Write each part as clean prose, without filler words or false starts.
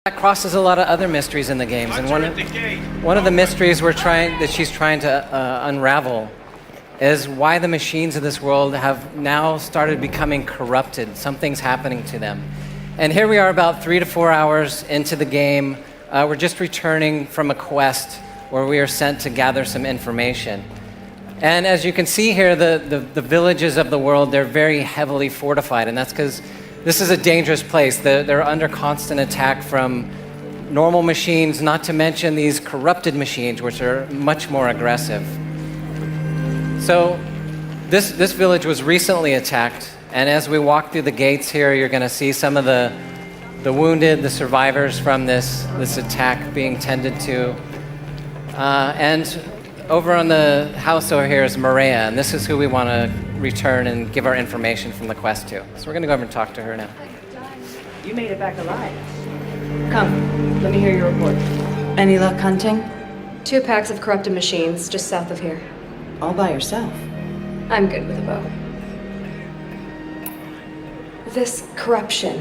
That crosses a lot of other mysteries in the games, and one of the mysteries that she's trying to unravel is why the machines of this world have now started becoming corrupted. Something's happening to them. And here we are about 3 to 4 hours into the game. We're just returning from a quest where we are sent to gather some information. And as you can see here, the villages of the world, they're very heavily fortified, and that's because this is a dangerous place. They're under constant attack from normal machines, not to mention these corrupted machines, which are much more aggressive. So this village was recently attacked, and as we walk through the gates here, you're going to see some of the wounded, the survivors from this attack being tended to. And over on the house over here is Maria, and this is who we want to return and give our information from the quest to. So we're going to go over and talk to her now. You made it back alive. Come, let me hear your report. Any luck hunting? 2 packs of corrupted machines just south of here. All by yourself? I'm good with a bow. This corruption,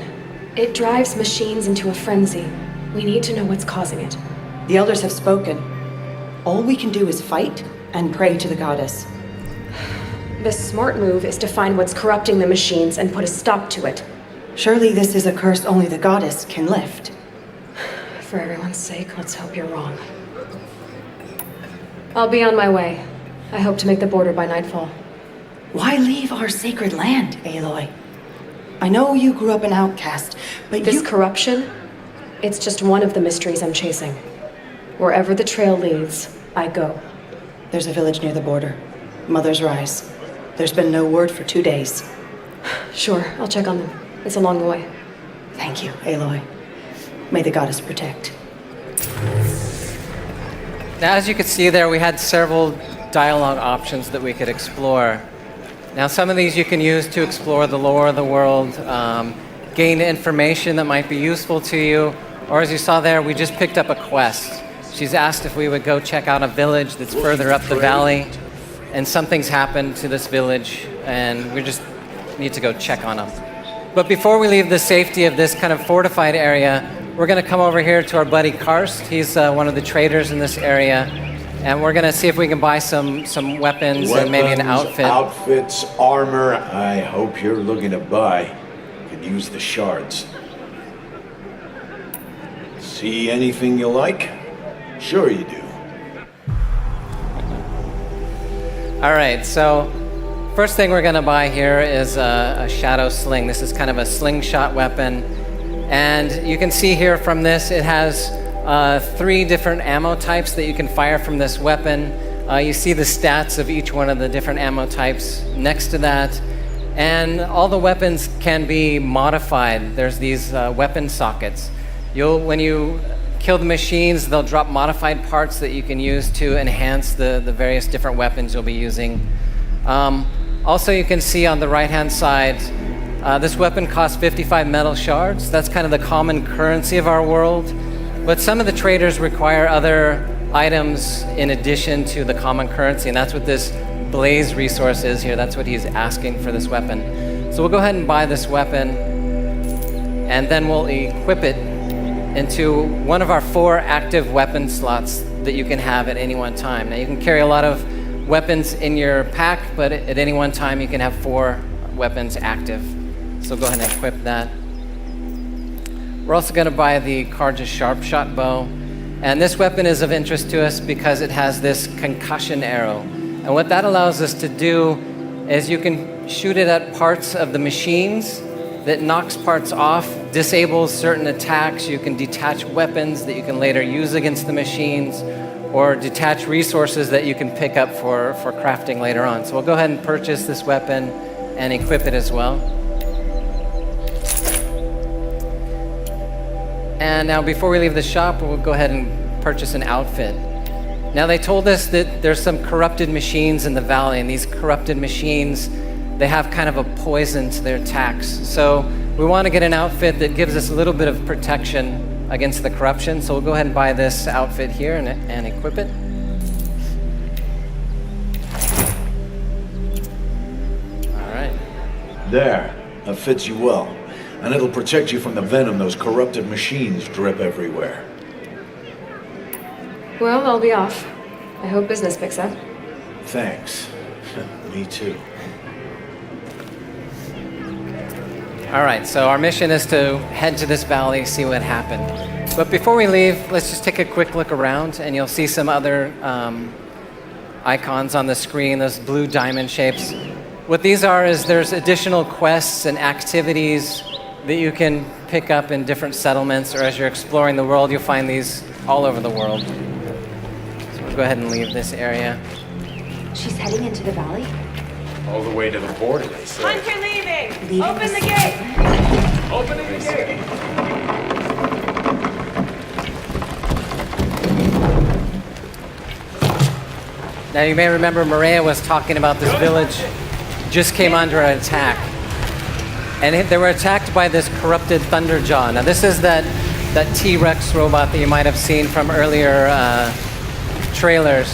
it drives machines into a frenzy. We need to know what's causing it. The elders have spoken. All we can do is fight and pray to the goddess. The smart move is to find what's corrupting the machines and put a stop to it. Surely this is a curse only the goddess can lift. For everyone's sake, let's hope you're wrong. I'll be on my way. I hope to make the border by nightfall. Why leave our sacred land, Aloy? I know you grew up an outcast, but This corruption, it's just one of the mysteries I'm chasing. Wherever the trail leads, I go. There's a village near the border. Mother's Rise. There's been no word for 2 days. Sure, I'll check on them. It's along the way. Thank you, Aloy. May the goddess protect. Now, as you can see there, we had several dialogue options that we could explore. Now, some of these you can use to explore the lore of the world, gain information that might be useful to you, or as you saw there, we just picked up a quest. She's asked if we would go check out a village that's further up the valley, and something's happened to this village, and we just need to go check on them. But before we leave the safety of this kind of fortified area, we're going to come over here to our buddy Karst. He's one of the traders in this area, and we're going to see if we can buy some weapons and maybe an outfit. Outfits, armor. I hope you're looking to buy. Could use the shards. See anything you like? Sure you do. All right, so first thing we're going to buy here is a shadow sling. This is kind of a slingshot weapon. And you can see here from this, it has 3 different ammo types that you can fire from this weapon. You see the stats of each one of the different ammo types next to that. And all the weapons can be modified. There's these weapon sockets. When you kill the machines, they'll drop modified parts that you can use to enhance the various different weapons you'll be using. Also, you can see on the right-hand side, this weapon costs 55 metal shards. That's kind of the common currency of our world. But some of the traders require other items in addition to the common currency, and that's what this blaze resource is here. That's what he's asking for this weapon. So we'll go ahead and buy this weapon, and then we'll equip it into one of our 4 active weapon slots that you can have at any one time. Now, you can carry a lot of weapons in your pack, but at any one time you can have 4 weapons active. So go ahead and equip that. We're also going to buy the Carja Sharpshot bow. And this weapon is of interest to us because it has this concussion arrow. And what that allows us to do is you can shoot it at parts of the machines that knocks parts off, disables certain attacks. You can detach weapons that you can later use against the machines, or detach resources that you can pick up for crafting later on. So we'll go ahead and purchase this weapon and equip it as well. And now before we leave the shop, we'll go ahead and purchase an outfit. Now, they told us that there's some corrupted machines in the valley, and these corrupted machines, they have kind of a poison to their attacks. So we want to get an outfit that gives us a little bit of protection against the corruption. So we'll go ahead and buy this outfit here and equip it. All right. There. That fits you well. And it'll protect you from the venom those corrupted machines drip everywhere. Well, I'll be off. I hope business picks up. Thanks. Me too. All right, so our mission is to head to this valley, see what happened. But before we leave, let's just take a quick look around, and you'll see some other icons on the screen, those blue diamond shapes. What these are is there's additional quests and activities that you can pick up in different settlements, or as you're exploring the world, you'll find these all over the world. So we'll go ahead and leave this area. She's heading into the valley? All the way to the border, they say. Hunter leaving! Leaving Open the the gate! Opening the gate! Now you may remember Maria was talking about this village just came under an attack. And they were attacked by this corrupted Thunderjaw. Now this is that T-Rex robot that you might have seen from earlier trailers.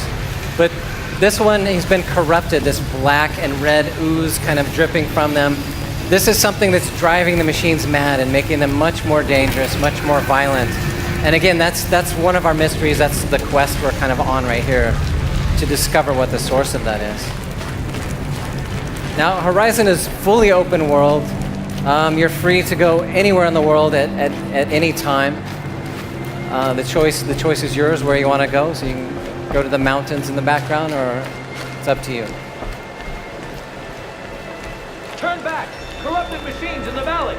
But this one, he's been corrupted, this black and red ooze kind of dripping from them. This is something that's driving the machines mad and making them much more dangerous, much more violent. And again, that's one of our mysteries. That's the quest we're kind of on right here, to discover what the source of that is. Now, Horizon is fully open world. You're free to go anywhere in the world at any time. The choice is yours where you want to go, so you can go to the mountains in the background, or it's up to you. Turn back! Corrupted machines in the valley!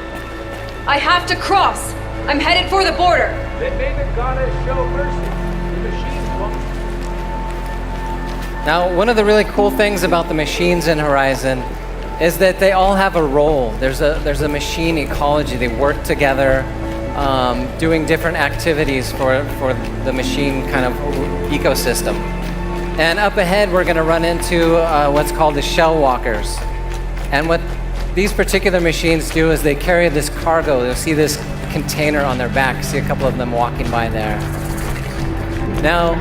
I have to cross! I'm headed for the border! Then may the goddess show mercy. The machines won't. Now, one of the really cool things about the machines in Horizon is that they all have a role. There's a machine ecology. They work together, doing different activities for the machine kind of ecosystem. And up ahead, we're going to run into what's called the shell walkers. And what these particular machines do is they carry this cargo. You'll see this container on their back. See a couple of them walking by there. Now,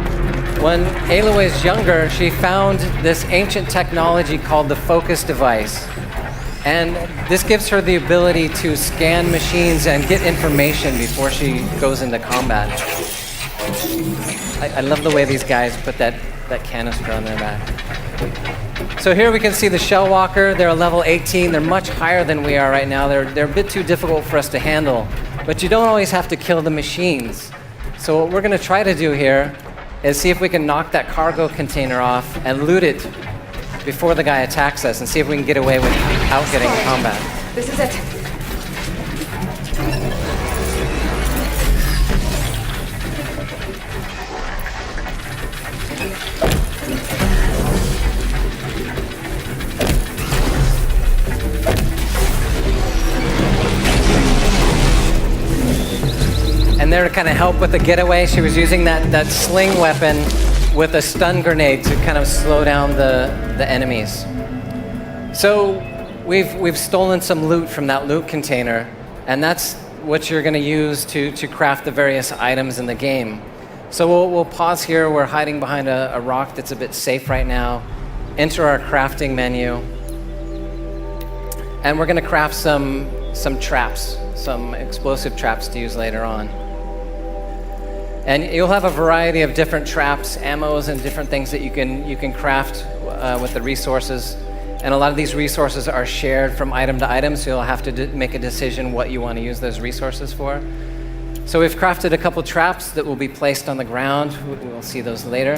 when Aloy is younger, she found this ancient technology called the Focus device. And this gives her the ability to scan machines and get information before she goes into combat. I love the way these guys put that canister on their back. So here we can see the Shell Walker. They're a level 18. They're much higher than we are right now. They're a bit too difficult for us to handle. But you don't always have to kill the machines. So what we're going to try to do here is see if we can knock that cargo container off and loot it before the guy attacks us, and see if we can get away without getting in combat. This is it. And there to kind of help with the getaway, she was using that sling weapon with a stun grenade to kind of slow down the enemies. So we've stolen some loot from that loot container, and that's what you're going to use to craft the various items in the game. So we'll pause here. We're hiding behind a rock that's a bit safe right now. Enter our crafting menu, and we're going to craft some traps, some explosive traps to use later on. And you'll have a variety of different traps, ammos, and different things that you can craft with the resources. And a lot of these resources are shared from item to item, so you'll have to make a decision what you want to use those resources for. So we've crafted a couple traps that will be placed on the ground. We'll see those later.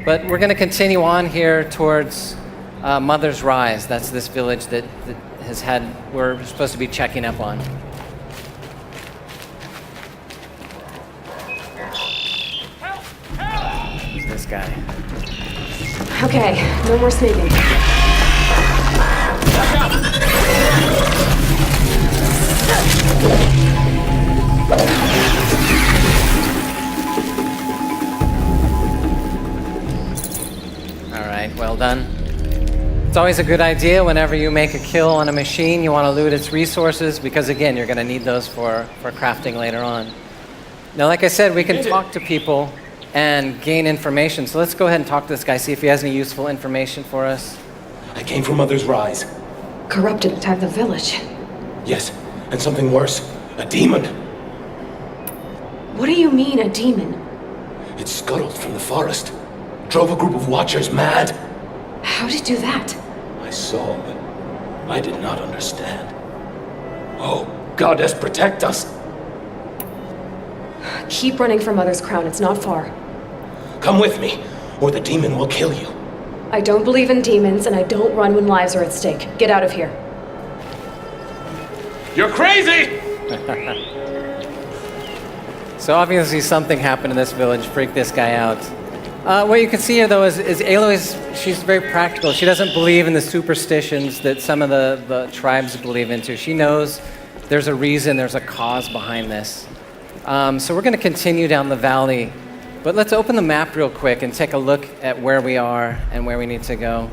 But we're going to continue on here towards Mother's Rise. That's this village that we're supposed to be checking up on. This guy. Okay, no more sneaking. All right, well done. It's always a good idea whenever you make a kill on a machine, you want to loot its resources, because again, you're going to need those for crafting later on. Now, like I said, we can talk to people and gain information. So let's go ahead and talk to this guy, see if he has any useful information for us. I came from Mother's Rise. Corrupted attacked the village. Yes, And something worse, a demon. What do you mean, a demon? It scuttled from the forest. Drove a group of Watchers mad. How'd it do that? I saw, but I did not understand. Oh, Goddess, protect us! Keep running for Mother's Crown, it's not far. Come with me, or the demon will kill you. I don't believe in demons, and I don't run when lives are at stake. Get out of here. You're crazy! So obviously something happened in this village, freaked this guy out. What you can see here, though, is Aloy, she's very practical. She doesn't believe in the superstitions that some of the tribes believe into. She knows there's a reason, there's a cause behind this. So we're going to continue down the valley, but let's open the map real quick and take a look at where we are and where we need to go.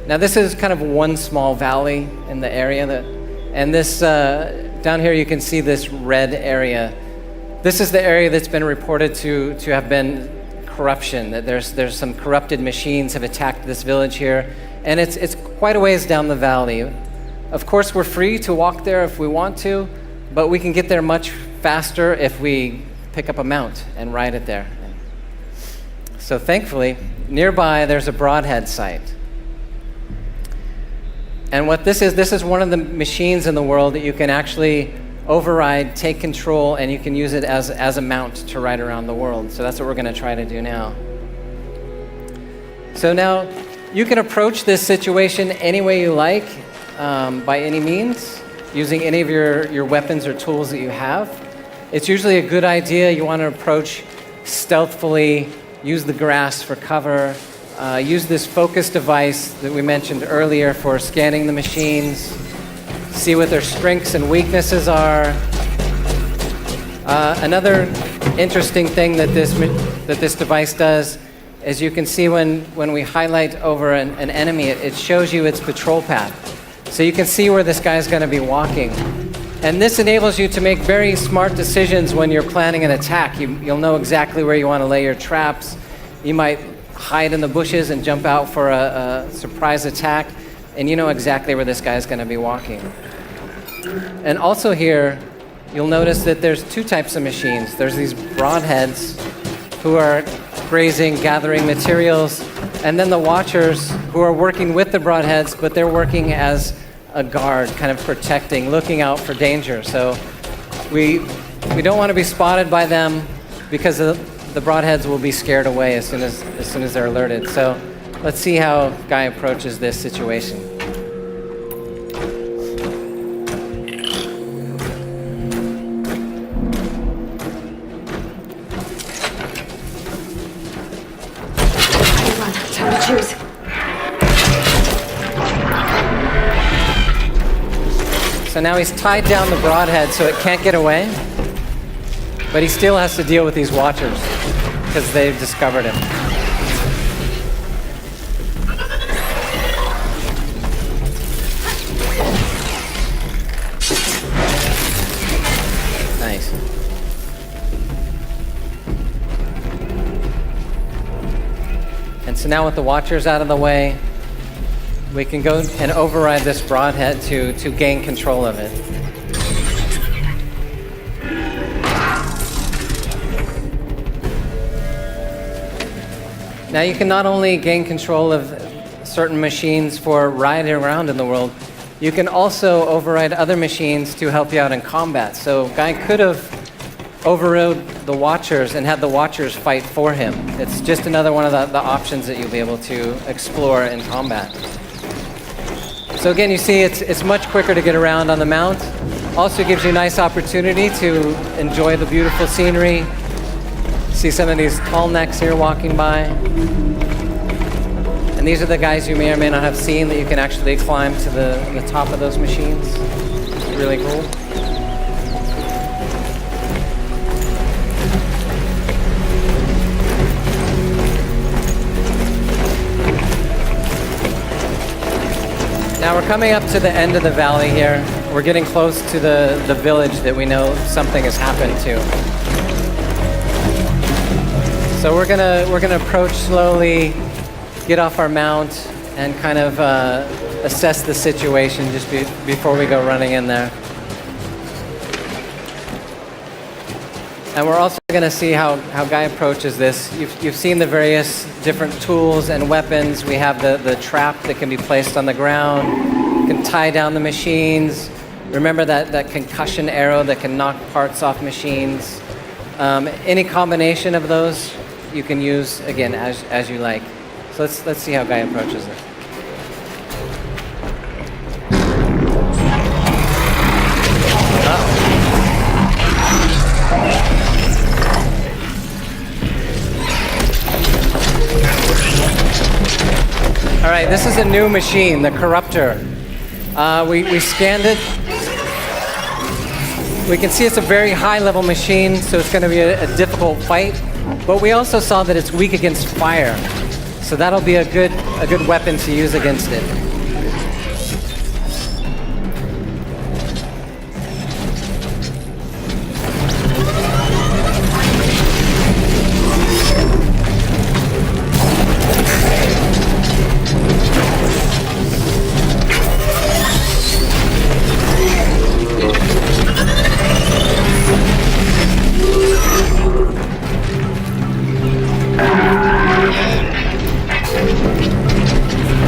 Now this is kind of one small valley in the area, and this down here you can see this red area. This is the area that's been reported to have been corruption, that there's some corrupted machines have attacked this village here, and it's quite a ways down the valley. Of course, we're free to walk there if we want to, but we can get there much faster if we pick up a mount and ride it there. So thankfully, nearby there's a Broadhead site. And what this is one of the machines in the world that you can actually override, take control, and you can use it as a mount to ride around the world. So that's what we're going to try to do now. So now you can approach this situation any way you like, by any means, using any of your weapons or tools that you have. It's usually a good idea. You want to approach stealthily, use the grass for cover, use this focus device that we mentioned earlier for scanning the machines, see what their strengths and weaknesses are. Another interesting thing that this device does is you can see when we highlight over an enemy, it shows you its patrol path. So you can see where this guy's going to be walking. And this enables you to make very smart decisions when you're planning an attack. You'll know exactly where you want to lay your traps. You might hide in the bushes and jump out for a surprise attack, and you know exactly where this guy's going to be walking. And also here, you'll notice that there's two types of machines. There's these Broadheads who are grazing, gathering materials, and then the Watchers who are working with the Broadheads, but they're working as a guard, kind of protecting, looking out for danger. So we don't want to be spotted by them because the Broadheads will be scared away as soon as they're alerted. So let's see how Guy approaches this situation. Time to choose. So now he's tied down the Broadhead so it can't get away, but he still has to deal with these Watchers because they've discovered him. Nice. And so now with the Watchers out of the way, we can go and override this Broadhead to gain control of it. Now you can not only gain control of certain machines for riding around in the world, you can also override other machines to help you out in combat. So Guy could have overrode the Watchers and had the Watchers fight for him. It's just another one of the options that you'll be able to explore in combat. So again, you see it's much quicker to get around on the mount. Also gives you a nice opportunity to enjoy the beautiful scenery. See some of these tall necks here walking by. And these are the guys you may or may not have seen that you can actually climb to the top of those machines. It's really cool. Now we're coming up to the end of the valley here. We're getting close to the village that we know something has happened to. So we're gonna approach slowly, get off our mount, and kind of assess the situation just before we go running in there. And we're also going to see how Guy approaches this. You've seen the various different tools and weapons. We have the trap that can be placed on the ground. You can tie down the machines. Remember that concussion arrow that can knock parts off machines. Any combination of those you can use, again, as you like. So let's see how Guy approaches it. All right, this is a new machine, the Corruptor. We scanned it. We can see it's a very high-level machine, so it's going to be a difficult fight. But we also saw that it's weak against fire, so that'll be a good weapon to use against it.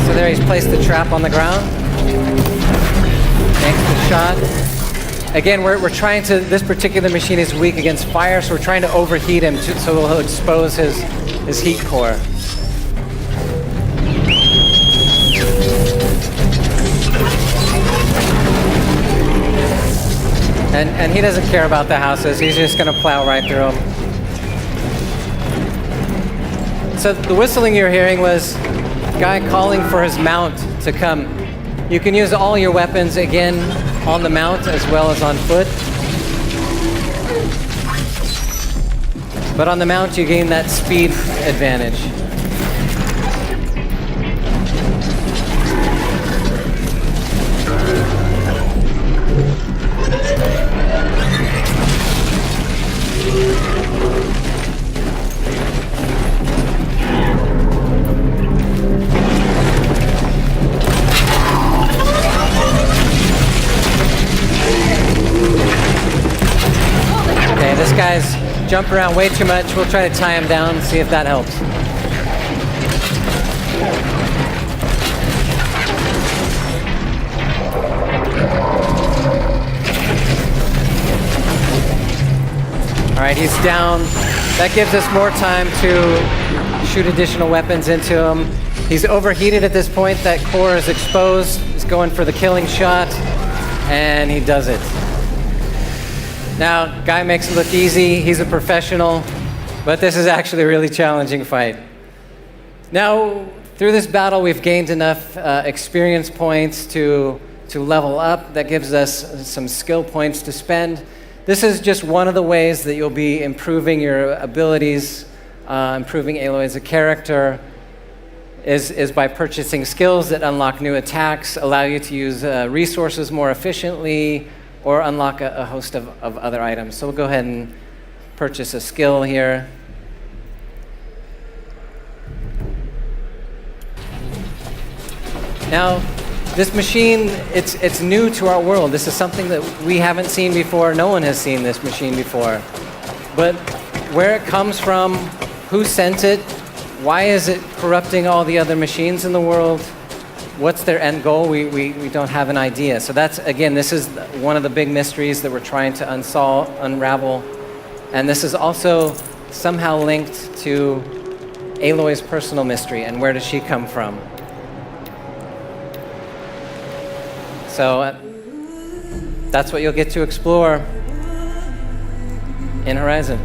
So there he's placed the trap on the ground. Thanks to the shot. Again, we're trying to, this particular machine is weak against fire, so we're trying to overheat him so he'll expose his heat core. And he doesn't care about the houses, he's just gonna plow right through them. So the whistling you're hearing was Guy calling for his mount to come. You can use all your weapons again on the mount as well as on foot. But on the mount you gain that speed advantage. Okay, this guy's jumping around way too much. We'll try to tie him down and see if that helps. All right, he's down. That gives us more time to shoot additional weapons into him. He's overheated at this point. That core is exposed. He's going for the killing shot, and he does it. Now, Guy makes it look easy. He's a professional, but this is actually a really challenging fight. Now, through this battle, we've gained enough experience points to level up. That gives us some skill points to spend. This is just one of the ways that you'll be improving your abilities, improving Aloy as a character, is by purchasing skills that unlock new attacks, allow you to use resources more efficiently, or unlock a host of other items. So we'll go ahead and purchase a skill here. Now, this machine, it's new to our world. This is something that we haven't seen before. No one has seen this machine before. But where it comes from, who sent it, why is it corrupting all the other machines in the world, what's their end goal, we don't have an idea. So that's, again, this is one of the big mysteries that we're trying to unravel. And this is also somehow linked to Aloy's personal mystery and where does she come from. So that's what you'll get to explore in Horizon.